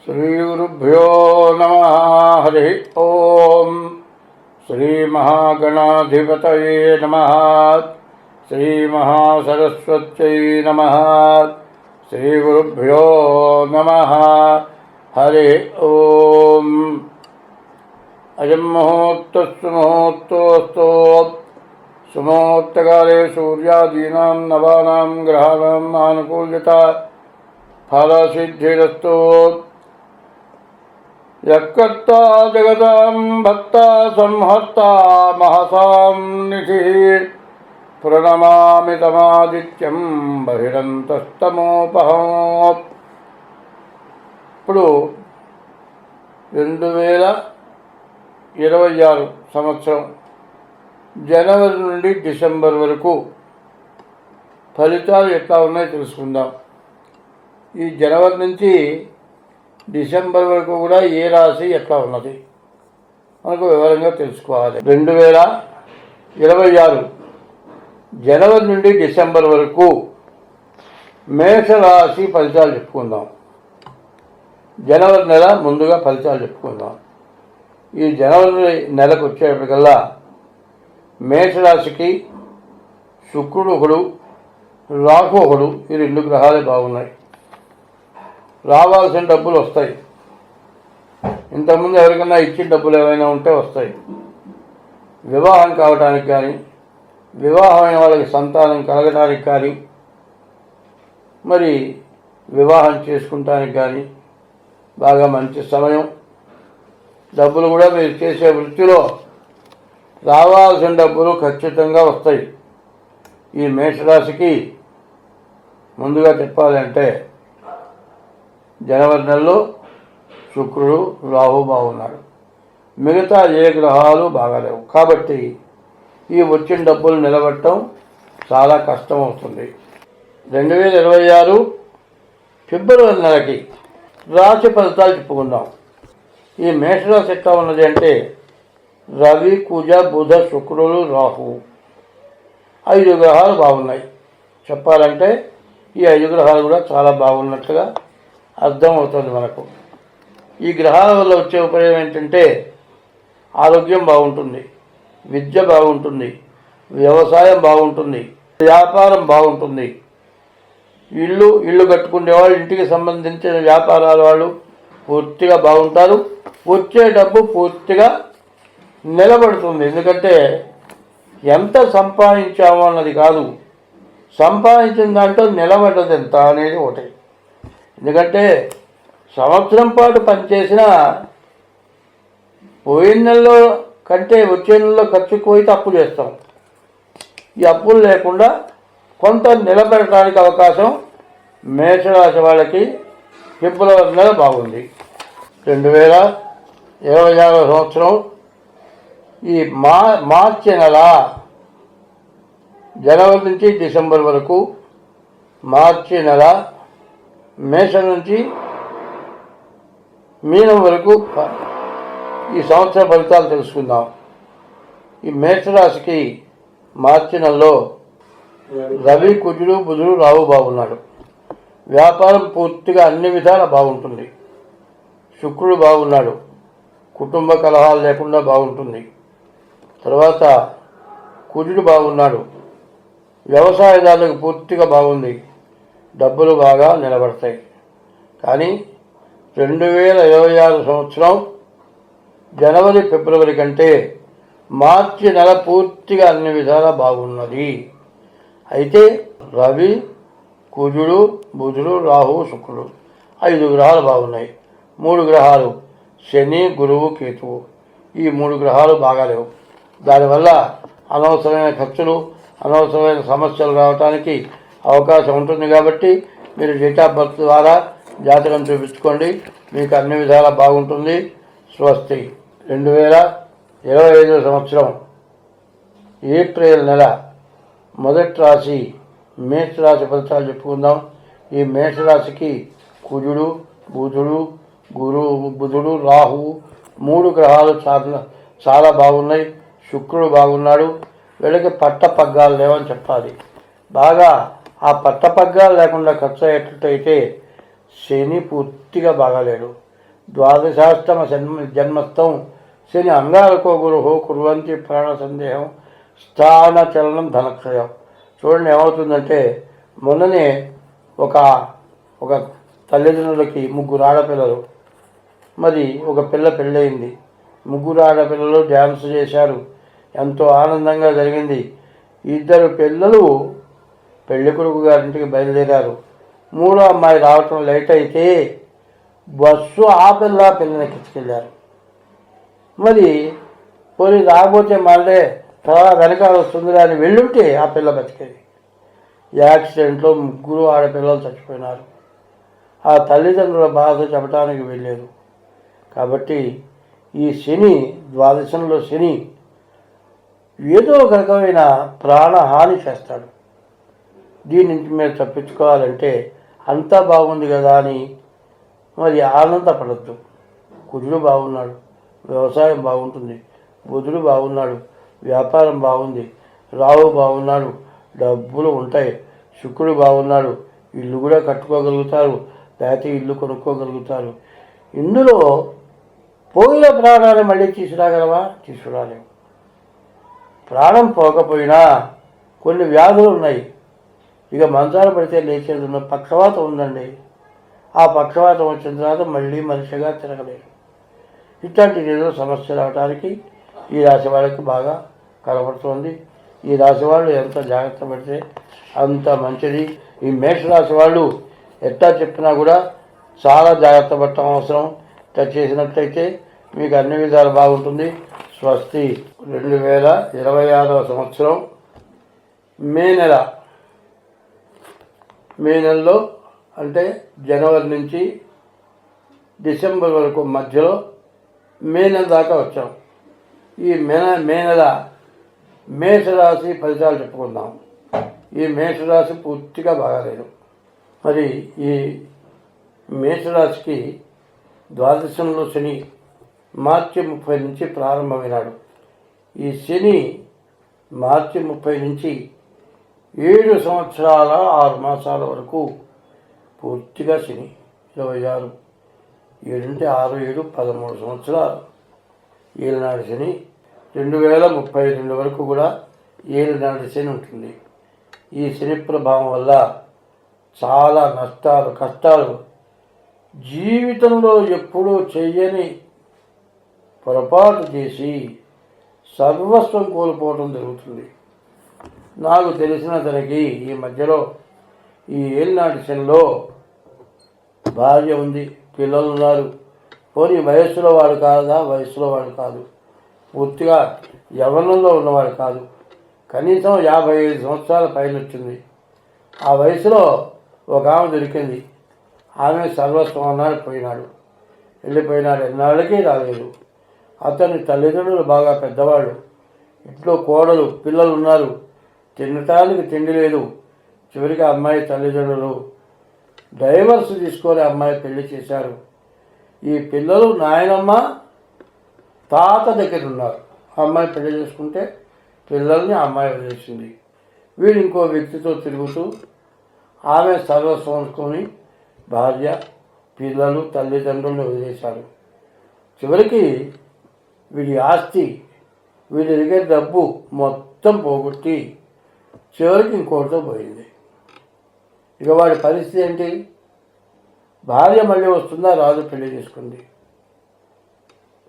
श्रीगुरुभ्यो नमः। हरि ओम। श्रीमहागणाधिपतये नमः। श्रीमहासरस्वत्यै नमः। श्रीगुरुभ्यो नमः। हरि ओम। अयं मुहूर्तस्तु मुहूर्तोऽस्तु सुमुहूर्तकाले सूर्यादीनां नवानां ग्रहाणाम् आनुकूल्यता फलसिद्धिरस्तु। यत्कर्ता जगतां भक्ता संहर्ता महसां निधिः प्रणमामि तमादित्यं बहिरन्तस्तमोपहम्। ఇప్పుడు 2026 సంవత్సరం జనవరి నుండి డిసెంబర్ వరకు ఫలితాలు ఎట్లా ఉన్నాయో తెలుసుకుందాం. ఈ జనవరి నుంచి డిసెంబర్ వరకు కూడా ఏ రాశి ఎట్లా ఉన్నది మనకు వివరంగా తెలుసుకోవాలి. 2026 జనవరి నుండి డిసెంబర్ వరకు మేషరాశి ఫలితాలు చెప్పుకుందాం. జనవరి నెల ముందుగా ఫలితాలు చెప్పుకుందాం. ఈ జనవరి నెలకు వచ్చేప్పటికల్లా మేషరాశికి శుక్రుడు ఒకడు, రాహు ఒకడు, ఈ రెండు గ్రహాలే బాగున్నాయి. రావాల్సిన డబ్బులు వస్తాయి. ఇంతకుముందు ఎవరికైనా ఇచ్చిన డబ్బులు ఏమైనా ఉంటే వస్తాయి. వివాహం కావడానికి కానీ, వివాహమైన వాళ్ళకి సంతానం కలగడానికి కానీ, మరి వివాహం చేసుకుంటానికి కానీ బాగా మంచి సమయం. డబ్బులు కూడా మీరు చేసే వృత్తిలో రావాల్సిన డబ్బులు ఖచ్చితంగా వస్తాయి. ఈ మేషరాశికి ముందుగా చెప్పాలంటే జనవరి నెలలో శుక్రుడు, రాహు బాగున్నాడు. మిగతా ఏ గ్రహాలు బాగాలేవు. కాబట్టి ఈ వచ్చిన డబ్బులు నిలబెట్టడం చాలా కష్టం అవుతుంది. 2026 ఫిబ్రవరి నెలకి రాశి ఫలితాలు చెప్పుకుందాం. ఈ మేషరాశి ఎట్లా ఉన్నది అంటే రవి, కుజ, బుధ, శుక్రుడు, రాహు 5 గ్రహాలు బాగున్నాయి. చెప్పాలంటే ఈ 5 గ్రహాలు కూడా చాలా బాగున్నట్లుగా అర్థం అవుతుంది మనకు. ఈ గ్రహాల వల్ల వచ్చే ఉపయోగం ఏంటంటే ఆరోగ్యం బాగుంటుంది, విద్య బాగుంటుంది, వ్యవసాయం బాగుంటుంది, వ్యాపారం బాగుంటుంది. ఇల్లు కట్టుకునే వాళ్ళు, ఇంటికి సంబంధించిన వ్యాపారాల వాళ్ళు పూర్తిగా బాగుంటారు. వచ్చే డబ్బు పూర్తిగా నిలబడుతుంది. ఎందుకంటే ఎంత సంపాదించామో అన్నది కాదు, సంపాదించిన దాంట్లో నిలబడ్డది ఎంత అనేది ఒకటి. ఎందుకంటే సంవత్సరం పాటు పనిచేసిన పోయిన నెలలో కంటే వచ్చే నెలలో ఖర్చుకు పోయి అప్పు చేస్తాం. ఈ అప్పులు లేకుండా కొంత నిలబెట్టడానికి అవకాశం మేషరాశి వాళ్ళకి ఫిబ్రవరి నెల బాగుంది. 2026 సంవత్సరం ఈ మార్చి నెల జనవరి నుంచి డిసెంబర్ వరకు, మార్చి నెల మేషం నుంచి మీనం వరకు ఈ సంవత్సర ఫలితాలు తెలుసుకుందాం. ఈ మేషరాశికి మార్చి నెలలో రవి, కుజుడు, బుధుడు, రాహు బాగున్నాడు. వ్యాపారం పూర్తిగా అన్ని విధాలా బాగుంటుంది. శుక్రుడు బాగున్నాడు, కుటుంబ కలహాలు లేకుండా బాగుంటుంది. తర్వాత కుజుడు బాగున్నాడు, వ్యవసాయదారులకు పూర్తిగా బాగుంది, డబ్బులు బాగా నిలబడతాయి. కానీ 2026 సంవత్సరం జనవరి, ఫిబ్రవరి కంటే మార్చి నెల పూర్తిగా అన్ని విధాలా బాగున్నది. అయితే రవి, కుజుడు, బుధుడు, రాహు, శుక్రుడు 5 గ్రహాలు బాగున్నాయి. 3 గ్రహాలు శని, గురువు, కేతువు ఈ 3 గ్రహాలు బాగాలేవు. దానివల్ల అనవసరమైన ఖర్చులు, అనవసరమైన సమస్యలు రావడానికి అవకాశం ఉంటుంది. కాబట్టి మీరు డేట్ ఆఫ్ బర్త్ ద్వారా జాతకం చూపించుకోండి, మీకు అన్ని విధాలా బాగుంటుంది. స్వస్తి. 2025 సంవత్సరం ఏప్రిల్ నెల మొదటి రాశి మేషరాశి ఫలితాలు చెప్పుకుందాం. ఈ మేషరాశికి కుజుడు, బుధుడు, రాహు 3 గ్రహాలు చాలా బాగున్నాయి. శుక్రుడు బాగున్నాడు. వీళ్ళకి పట్టపగ్గాలు లేవని చెప్పాలి. బాగా ఆ పట్టపగ్గాలు లేకుండా ఖర్చు అయ్యేటట్టయితే శని పూర్తిగా బాగాలేడు. ద్వాదశాష్టమ జన్మస్థం శని అంగారకో గురుహో కుర్వంతి ప్రాణ సందేహం స్థాన చలనం ధనక్షయం. చూడండి ఏమవుతుందంటే, మొన్ననే ఒక ఒక తల్లిదండ్రులకి 3 ఆడపిల్లలు, మరి ఒక పిల్ల పెళ్ళయింది. 3 ఆడపిల్లలు డ్యాన్స్ చేశారు, ఎంతో ఆనందంగా జరిగింది. 2 పిల్లలు పెళ్లి కొడుకు గారింటికి బయలుదేరారు. 3వ అమ్మాయి రావటం లేట్ అయితే బస్సు ఆ పిల్లని ఎక్కించుకెళ్ళారు. మరి పోనీ రాకపోతే మళ్ళీ తర్వాత వెనకాల వస్తుందిరా అని వెళ్ళుంటే ఆ పిల్ల బతికేది. యాక్సిడెంట్లో 3 ఆడపిల్లలు చచ్చిపోయినారు. ఆ తల్లిదండ్రుల బాధ చెప్పడానికి వెళ్ళారు. కాబట్టి ఈ శని, ద్వాదశంలో శని ఏదో ఒక రకమైన ప్రాణహాని చేస్తాడు. దీని నుంచి మీరు తప్పించుకోవాలంటే అంతా బాగుంది కదా అని మరి ఆనందపడద్దు. కుజుడు బాగున్నాడు, వ్యవసాయం బాగుంటుంది. బుధుడు బాగున్నాడు, వ్యాపారం బాగుంది. రాహు బాగున్నాడు, డబ్బులు ఉంటాయి. శుక్రుడు బాగున్నాడు, ఇల్లు కూడా కట్టుకోగలుగుతారు, లేకపోతే ఇల్లు కొనుక్కోగలుగుతారు. ఇందులో పోయిన ప్రాణాన్ని మళ్ళీ తీసుకురాగలవా? తీసుకురాలేము. ప్రాణం పోకపోయినా కొన్ని వ్యాధులు ఉన్నాయి. ఇక మంచాలు పడితే లేచేది ఉన్న పక్షవాతం ఉందండి. ఆ పక్షవాతం వచ్చిన తర్వాత మళ్ళీ మనిషిగా తిరగలేరు. ఇట్లాంటిది ఏదో సమస్య రావడానికి ఈ రాశి వాళ్ళకి బాగా కనబడుతుంది. ఈ రాశి వాళ్ళు ఎంత జాగ్రత్త పడితే అంత మంచిది. ఈ మేషరాశి వాళ్ళు ఎట్లా చెప్పినా కూడా చాలా జాగ్రత్త పడటం అవసరం. ఇట్లా చేసినట్లయితే మీకు అన్ని విధాలు బాగుంటుంది. స్వస్తి. 2026వ సంవత్సరం మే నెలలో అంటే జనవరి నుంచి డిసెంబర్ వరకు మధ్యలో మే నెల దాకా వచ్చాం. ఈ మే నెల మేషరాశి ఫలితాలు చెప్పుకుందాం. ఈ మేషరాశి పూర్తిగా బాగాలేదు. మరి ఈ మేషరాశికి ద్వాదశంలో శని మార్చి 30 నుంచి ప్రారంభమైనాడు. ఈ శని మార్చి 30 నుంచి 7 సంవత్సరాల 6 మాసాల వరకు పూర్తిగా శని. 26 7 అంటే 6 7 13 సంవత్సరాలు ఏలినాడు శని. 2032 వరకు కూడా ఏలినాడు శని ఉంటుంది. ఈ శని ప్రభావం వల్ల చాలా నష్టాలు, కష్టాలు, జీవితంలో ఎప్పుడూ చెయ్యని పొరపాటు చేసి సర్వస్వం కోల్పోవడం జరుగుతుంది. నాకు తెలిసిన తనకి ఈ మధ్యలో ఈ ఏలినాటి శనిలో భార్య ఉంది, పిల్లలు ఉన్నారు. పోనీ వయస్సులో వాడు కాదా? వయస్సులో వాడు కాదు, పూర్తిగా యవ్వనంలో ఉన్నవాడు కాదు. కనీసం 55 సంవత్సరాల పైన వచ్చింది. ఆ వయసులో ఒక ఆమె దొరికింది. ఆమె సర్వస్వం అన్నాడు, వెళ్ళిపోయినాడు. ఎన్నాళ్ళకి రాలేదు. అతని తల్లిదండ్రులు బాగా పెద్దవాళ్ళు. ఇంట్లో కోడలు, పిల్లలు ఉన్నారు. తినటానికి తిండి లేదు. చివరికి అమ్మాయి తల్లిదండ్రులు డైవర్స్ తీసుకొని అమ్మాయి పెళ్లి చేశారు. ఈ పిల్లలు నాయనమ్మ తాత దగ్గర ఉన్నారు. అమ్మాయి పెళ్లి చేసుకుంటే పిల్లల్ని అమ్మాయి వదిలేసింది. వీడు ఇంకో వ్యక్తితో తిరుగుతూ ఆమె సర్వస్వం అనుకొని భార్య, పిల్లలు, తల్లిదండ్రులను వదిలేశారు. చివరికి వీడి ఆస్తి, వీడి దగ్గర డబ్బు మొత్తం పోగొట్టి చివరికి ఇంకోటితో పోయింది. ఇక వాడి పరిస్థితి ఏంటి? భార్య మళ్ళీ వస్తుందా? రాదు, పెళ్లి చేసుకుంది.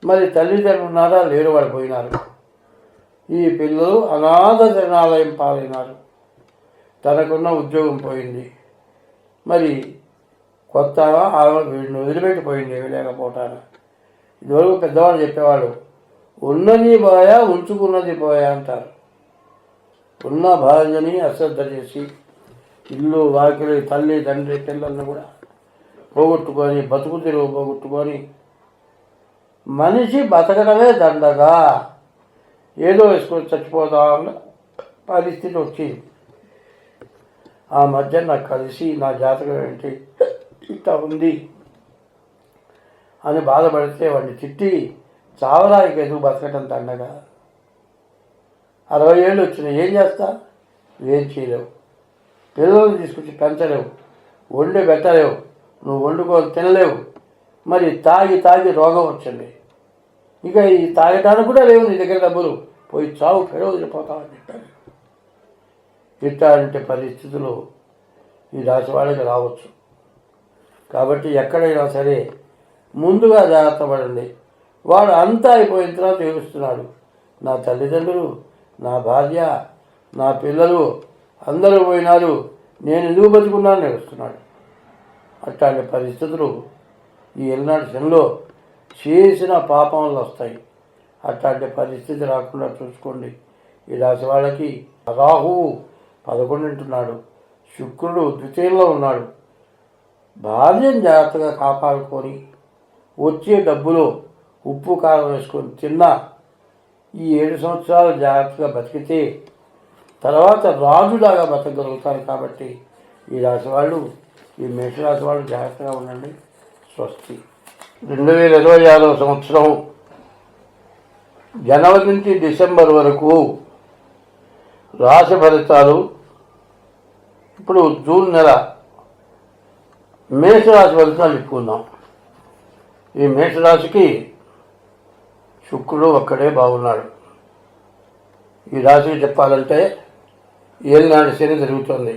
మరి తల్లిదండ్రులు ఉన్నారా? లేరు, వాడు పోయినారు. ఈ పిల్లలు అనాథ శరణాలయం పాలైనారు. తనకున్న ఉద్యోగం పోయింది. మరి కొత్త ఆమె వీడిని వదిలిపెట్టిపోయింది ఏమి లేకపోవటాను. ఇదివరకు పెద్దవాళ్ళు చెప్పేవాళ్ళు, ఉన్నది పోయా ఉంచుకున్నది పోయా అంటారు. ఉన్న భార్యని అశ్రద్ధ చేసి ఇల్లు వాకిలి, తల్లి తండ్రి, పిల్లలను కూడా పోగొట్టుకొని, బతుకు తెరువు పోగొట్టుకొని మనిషి బతకడమే దండగా ఏదో వేసుకొని చచ్చిపోతామన్న పరిస్థితి వచ్చింది. ఆ మధ్య నాకు కలిసి నా జాతకం ఏంటి ఇట్లా ఉంది అని బాధపడితే వాడిని తిట్టి, చావడానికి ఎందుకు బతకటం దండగా? 60 ఏళ్ళు వచ్చినాయి, ఏం చేస్తా? ఏం చేయలేవు. పిల్లల్ని తీసుకొచ్చి పెంచలేవు, వండి పెట్టలేవు, నువ్వు వండుకొని తినలేవు. మరి తాగి తాగి రోగం వచ్చింది. ఇక ఈ తాగటానికి కూడా లేవు నీ దగ్గర డబ్బులు, పోయి చావు పెడవ వదిలిపోతామని చెప్పాను. ఇట్లాంటి పరిస్థితులు ఈ రాశి వాళ్ళకి రావచ్చు. కాబట్టి ఎక్కడైనా సరే ముందుగా జాగ్రత్త పడండి. వాడు అంతా అయిపోయిన తర్వాత ఏడుస్తున్నాడు, నా తల్లిదండ్రులు, నా భార్య, నా పిల్లలు అందరూ పోయినారు, నేను ఎందుకు బతుకున్నాను ఏడుస్తున్నాడు. అట్లాంటి పరిస్థితులు ఈ ఏలినాటి శనిలో చేసిన పాపంలో వస్తాయి. అట్లాంటి పరిస్థితి రాకుండా చూసుకోండి. ఈ రాశి వాళ్ళకి రాహువు 11 ఉంటున్నాడు, శుక్రుడు ద్వితీయంలో ఉన్నాడు. భార్యను జాగ్రత్తగా కాపాడుకొని వచ్చే డబ్బులో ఉప్పు కారం వేసుకొని తిన్నా ఈ 7 సంవత్సరాలు జాగ్రత్తగా బతికితే తర్వాత రాజులాగా బతకగలుగుతారు. కాబట్టి ఈ రాశి వాళ్ళు, ఈ మేషరాశి వాళ్ళు జాగ్రత్తగా ఉండండి. స్వస్తి. 2026వ సంవత్సరం జనవరి నుంచి డిసెంబర్ వరకు రాశి ఫలితాలు. ఇప్పుడు జూన్ నెల మేషరాశి ఫలితాలు చెప్పుకుందాం. ఈ మేషరాశికి శుక్రుడు ఒక్కడే బాగున్నాడు. ఈ రాశికి చెప్పాలంటే ఏలినాడు శని జరుగుతుంది.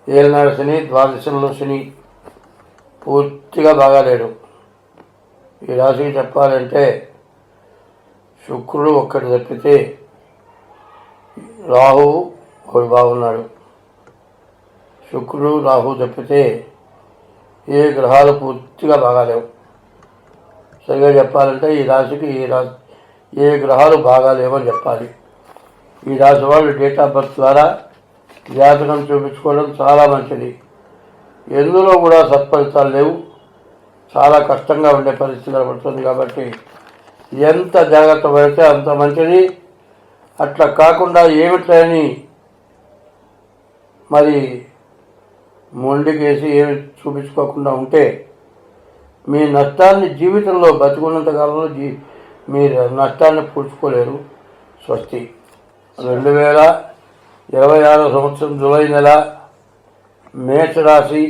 ఏలినాడు శని, ద్వాదశంలో శని పూర్తిగా బాగాలేడు. ఈ రాశికి చెప్పాలంటే శుక్రుడు ఒక్కటి తప్పితే రాహువు ఒకడు బాగున్నాడు. శుక్రుడు రాహు తప్పితే ఏ గ్రహాలు పూర్తిగా బాగాలేవు. సరిగా చెప్పాలంటే ఈ రాశికి ఏ గ్రహాలు బాగాలేవని చెప్పాలి. ఈ రాశి వాళ్ళు డేట్ ఆఫ్ బర్త్ ద్వారా జాతకం చూపించుకోవడం చాలా మంచిది. ఎందులో కూడా సత్ఫలితాలు లేవు, చాలా కష్టంగా ఉండే పరిస్థితి పడుతుంది. కాబట్టి ఎంత జాగ్రత్త పడితే అంత మంచిది. అట్లా కాకుండా ఏమిట్లని మరి మొండికేసి ఏమి చూపించుకోకుండా ఉంటే మీ నష్టాన్ని జీవితంలో బతికున్నంత కాలంలో మీరు నష్టాన్ని పూడ్చుకోలేరు. స్వస్తి. 2026వ సంవత్సరం జూలై నెల మేషరాశి.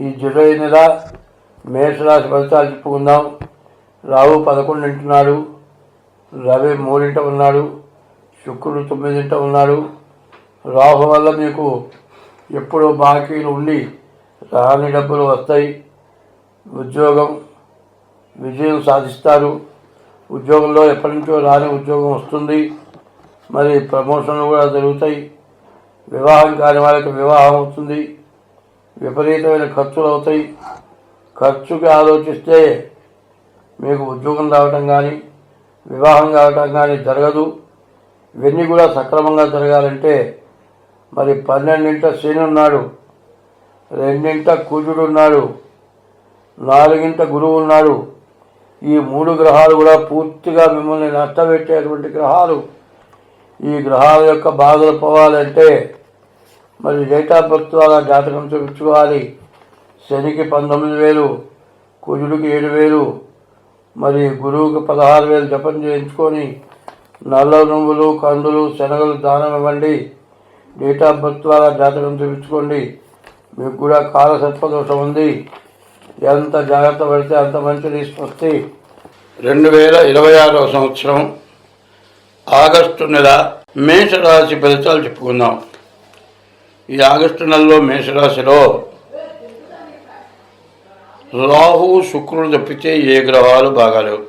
ఈ జూలై నెల మేషరాశి ఫలితాలు చెప్పుకుందాం. రాహు 11 ఉంటున్నాడు, రవి 3 ఉన్నాడు, శుక్రుడు 9 ఉన్నాడు. రాహు వల్ల మీకు ఎప్పుడో బాకీలు ఉండి రాని డబ్బులు వస్తాయి. ఉద్యోగం విజయం సాధిస్తారు. ఉద్యోగంలో ఎప్పటి నుంచో రాని ఉద్యోగం వస్తుంది. మరి ప్రమోషన్లు కూడా జరుగుతాయి. వివాహం కాని వాళ్ళకి వివాహం అవుతుంది. విపరీతమైన ఖర్చులు అవుతాయి. ఖర్చుకి ఆలోచిస్తే మీకు ఉద్యోగం రావటం కానీ వివాహం కావటం కానీ జరగదు. ఇవన్నీ కూడా సక్రమంగా జరగాలంటే మరి 12 శని ఉన్నాడు, 2 కుజుడు ఉన్నాడు, 4 గురువు ఉన్నాడు. ఈ 3 గ్రహాలు కూడా పూర్తిగా మిమ్మల్ని నష్టపెట్టేటువంటి గ్రహాలు. ఈ గ్రహాల యొక్క బాధలు పోవాలంటే మరి డేట్ ఆఫ్ బర్త్ ద్వారా జాతకం చూపించుకోవాలి. శనికి 19,000, కుజుడికి 7,000, మరి గురువుకి 16,000 జపం చేయించుకొని నల్ల నువ్వులు, కందులు, శనగలు దానం ఇవ్వండి. డేట్ ఆఫ్ బర్త్ ద్వారా జాతకం చూపించుకోండి. మీకు కూడా కాలసర్పదోషం ఉంది. ఎంత జాగ్రత్త పడితే అంత మంచిది. స్వస్తి. 2026వ సంవత్సరం ఆగస్టు నెల మేషరాశి ఫలితాలు చెప్పుకుందాం. ఈ ఆగస్టు నెలలో మేషరాశిలో రాహు, శుక్రుడు తప్పితే ఏ గ్రహాలు బాగాలేవు.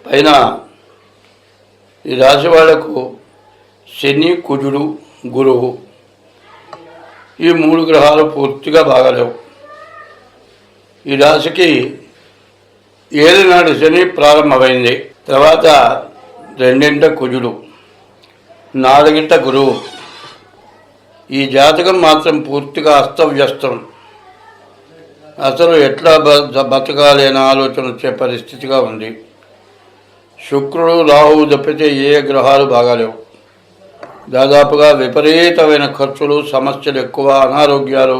పైన ఈ రాశి వాళ్లకు శని, కుజుడు, గురువు ఈ 3 గ్రహాలు పూర్తిగా బాగాలేవు. ఈ రాశికి ఏలినాడు శని ప్రారంభమైంది. తర్వాత 2 కుజుడు, 4 గురువు. ఈ జాతకం మాత్రం పూర్తిగా అస్తవ్యస్తం. అసలు ఎట్లా బతకాలి అనే ఆలోచన వచ్చే పరిస్థితిగా ఉంది. శుక్రుడు, రాహువు తప్పితే ఏ గ్రహాలు బాగాలేవు. దాదాపుగా విపరీతమైన ఖర్చులు, సమస్యలు ఎక్కువ, అనారోగ్యాలు,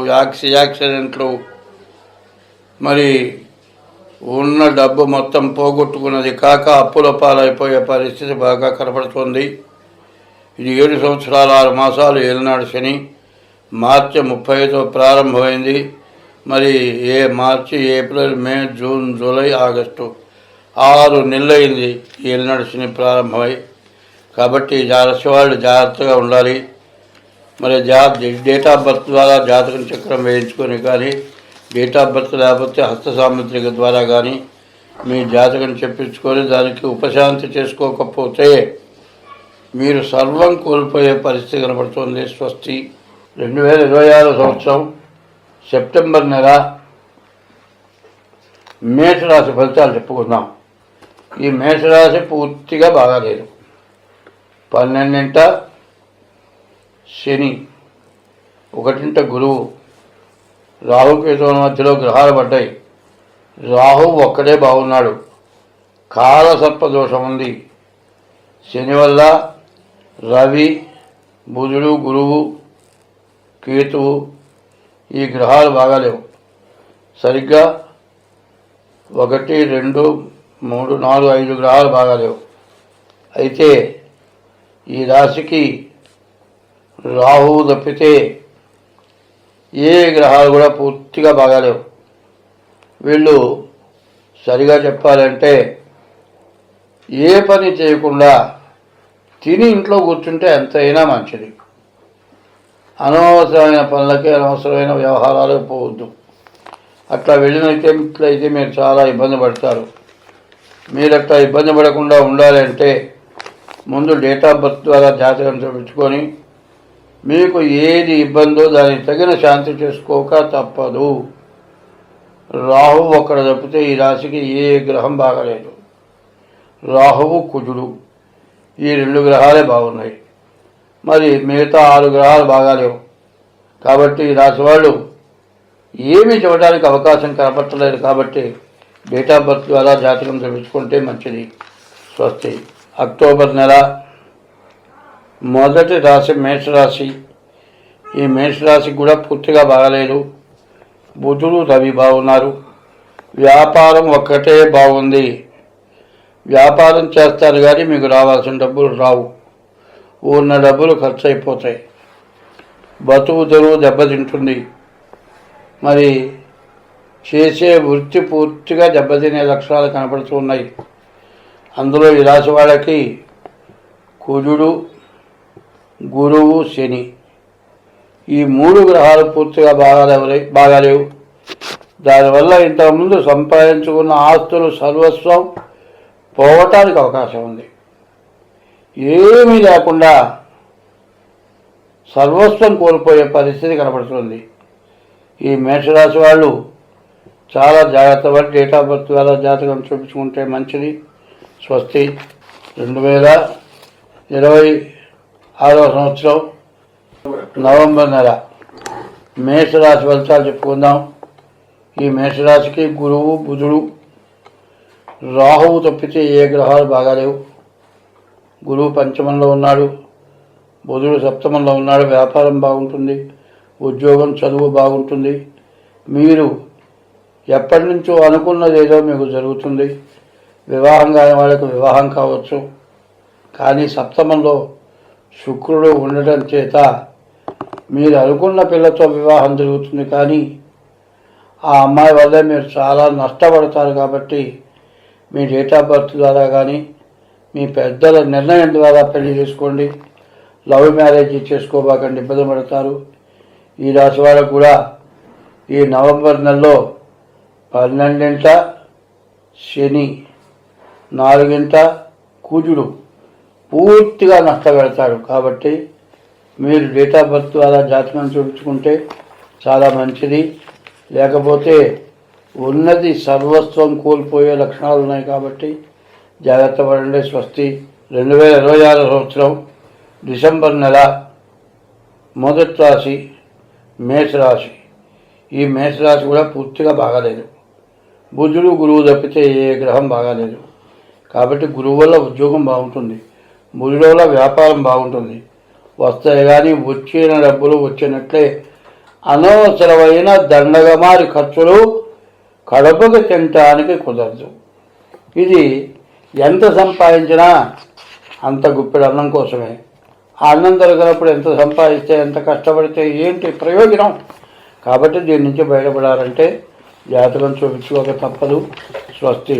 యాక్సిడెంట్లు, మరి ఉన్న డబ్బు మొత్తం పోగొట్టుకున్నది కాక అప్పుల పాలైపోయే పరిస్థితి బాగా కనపడుతోంది. ఇది 7 సంవత్సరాల 6 మాసాలు ఏలినాడు శని. మార్చి 30తో ప్రారంభమైంది. మరి మార్చి, ఏప్రిల్, మే, జూన్, జూలై, ఆగస్టు 6 నెలలైంది ఈ ఏలినాడు శని ప్రారంభమై. కాబట్టి రాశి వాళ్ళు జాగ్రత్తగా ఉండాలి. మరి డేట్ ఆఫ్ బర్త్ ద్వారా జాతకం చక్రం వేయించుకొని కానీ, డేట్ ఆఫ్ బర్త్ లేకపోతే హస్త సాముద్రిక ద్వారా కానీ మీ జాతకం చెప్పించుకొని దానికి ఉపశాంతి చేసుకోకపోతే మీరు సర్వం కోల్పోయే పరిస్థితి కనబడుతుంది. స్వస్తి. 2026 సంవత్సరం సెప్టెంబర్ నెల మేషరాశి ఫలితాలు చెప్పుకుందాం. ఈ మేషరాశి పూర్తిగా బాగాలేదు. 12వ శని, 1వ గురువు, రాహుకేతువుల మధ్యలో గ్రహాలు పడ్డాయి. రాహు ఒక్కడే బాగున్నాడు. కాలసర్ప దోషం ఉంది. శని వల్ల రవి, బుధుడు, గురువు, కేతువు ఈ గ్రహాలు బాగాలేవు. సరిగ్గా 1, 2, 3, 4, 5 గ్రహాలు బాగాలేవు. అయితే ఈ రాశికి రాహువు తప్పితే ఏ గ్రహాలు కూడా పూర్తిగా బాగాలేవు. వీళ్ళు సరిగా చెప్పాలంటే ఏ పని చేయకుండా తిని ఇంట్లో కూర్చుంటే ఎంతైనా మంచిది. అనవసరమైన పనులకి, అనవసరమైన వ్యవహారాలకు పోవద్దు. అట్లా వెళ్ళినట్లయితే మీరు చాలా ఇబ్బంది పడతారు. మీరు అట్లా ఇబ్బంది పడకుండా ఉండాలంటే ముందు డేట్ ఆఫ్ బర్త్ ద్వారా జాతకం చూపించుకొని మీకు ఏది ఇబ్బందో దానికి తగిన శాంతి చేసుకోక తప్పదు. రాహువు ఒక్కడ తప్పితే ఈ రాశికి ఏ గ్రహం బాగలేదు. రాహువు, కుజుడు ఈ 2 గ్రహాలే బాగున్నాయి. మరి మిగతా 6 గ్రహాలు బాగాలేవు. కాబట్టి ఈ రాశి వాళ్ళు ఏమీ చెప్పడానికి అవకాశం కనపట్టలేదు. కాబట్టి డేట్ ఆఫ్ బర్త్ ద్వారా జాతకం చూపించుకుంటే మంచిది. స్వస్తి. అక్టోబర్ నెల మొదటి రాశి మేషరాశి. ఈ మేషరాశికి కూడా పూర్తిగా బాగలేదు. బుధుడు, రవి బాగున్నారు. వ్యాపారం ఒక్కటే బాగుంది. వ్యాపారం చేస్తారు కానీ మీకు రావాల్సిన డబ్బులు రావు. ఉన్న డబ్బులు ఖర్చు అయిపోతాయి. బతుకు తెరువు దెబ్బతింటుంది. మరి చేసే వృత్తి పూర్తిగా దెబ్బతినే లక్షణాలు కనపడుతున్నాయి. అందులో ఈ రాశి వాళ్ళకి కుజుడు, గురువు, శని ఈ 3 గ్రహాలు పూర్తిగా బాగాలేవు. దానివల్ల ఇంతకుముందు సంపాదించుకున్న ఆస్తులు సర్వస్వం పోవటానికి అవకాశం ఉంది. ఏమీ లేకుండా సర్వస్వం కోల్పోయే పరిస్థితి కనపడుతుంది. ఈ మేషరాశి వాళ్ళు చాలా జాగ్రత్త పడి డేట్ ఆఫ్ బర్త్ ద్వారా జాతకం చూపించుకుంటే మంచిది. స్వస్తి. 2026 సంవత్సరం నవంబర్ నెల మేషరాశి ఫలితాలు చెప్పుకుందాం. ఈ మేషరాశికి గురువు, బుధుడు, రాహువు తప్పితే ఏ గ్రహాలు బాగాలేవు. గురువు పంచమంలో ఉన్నాడు, బుధుడు సప్తమంలో ఉన్నాడు. వ్యాపారం బాగుంటుంది, ఉద్యోగం, చదువు బాగుంటుంది. మీరు ఎప్పటి నుంచో అనుకున్నది ఏదో మీకు జరుగుతుంది. వివాహం కాని వాళ్ళకు వివాహం కావచ్చు. కానీ సప్తమంలో శుక్రుడు ఉండటం చేత మీరు అనుకున్న పిల్లతో వివాహం జరుగుతుంది. కానీ ఆ అమ్మాయి వల్ల మీరు చాలా నష్టపడతారు. కాబట్టి మీ డేట్ ఆఫ్ బర్త్ ద్వారా కానీ మీ పెద్దల నిర్ణయం ద్వారా పెళ్లి చేసుకోండి. లవ్ మ్యారేజ్ చేసుకోబాకండి, ఇబ్బంది పడతారు. ఈ రాశి వాళ్ళకు కూడా ఈ నవంబర్ నెలలో 12వ శని, 4వ కుజుడు పూర్తిగా నష్టపెడతాడు. కాబట్టి మీరు డేట్ ఆఫ్ బర్త్ ద్వారా జాతకం చూపించుకుంటే చాలా మంచిది. లేకపోతే ఉన్నది సర్వస్వం కోల్పోయే లక్షణాలు ఉన్నాయి. కాబట్టి జాగ్రత్త పడండి. స్వస్తి. 2026 సంవత్సరం డిసెంబర్ నెల మొదటి రాశి మేషరాశి. ఈ మేషరాశి కూడా పూర్తిగా బాగాలేదు. బుధుడు, గురువు తప్పితే ఏ గ్రహం బాగాలేదు. కాబట్టి గురువు వల్ల ఉద్యోగం బాగుంటుంది, బుధుడు వల్ల వ్యాపారం బాగుంటుంది. వస్తాయి కానీ వచ్చిన డబ్బులు వచ్చినట్లే. అనవసరమైన దండగమారి ఖర్చులు కడపకు తినటానికి కుదరదు. ఇది ఎంత సంపాదించినా అంత గుప్పెడు అన్నం కోసమే. ఆ అన్నం దొరికినప్పుడు ఎంత సంపాదిస్తే, ఎంత కష్టపడితే ఏంటి ప్రయోజనం? కాబట్టి దీని నుంచి బయటపడాలంటే జాతకం చూపించుకోక తప్పదు. స్వస్తి.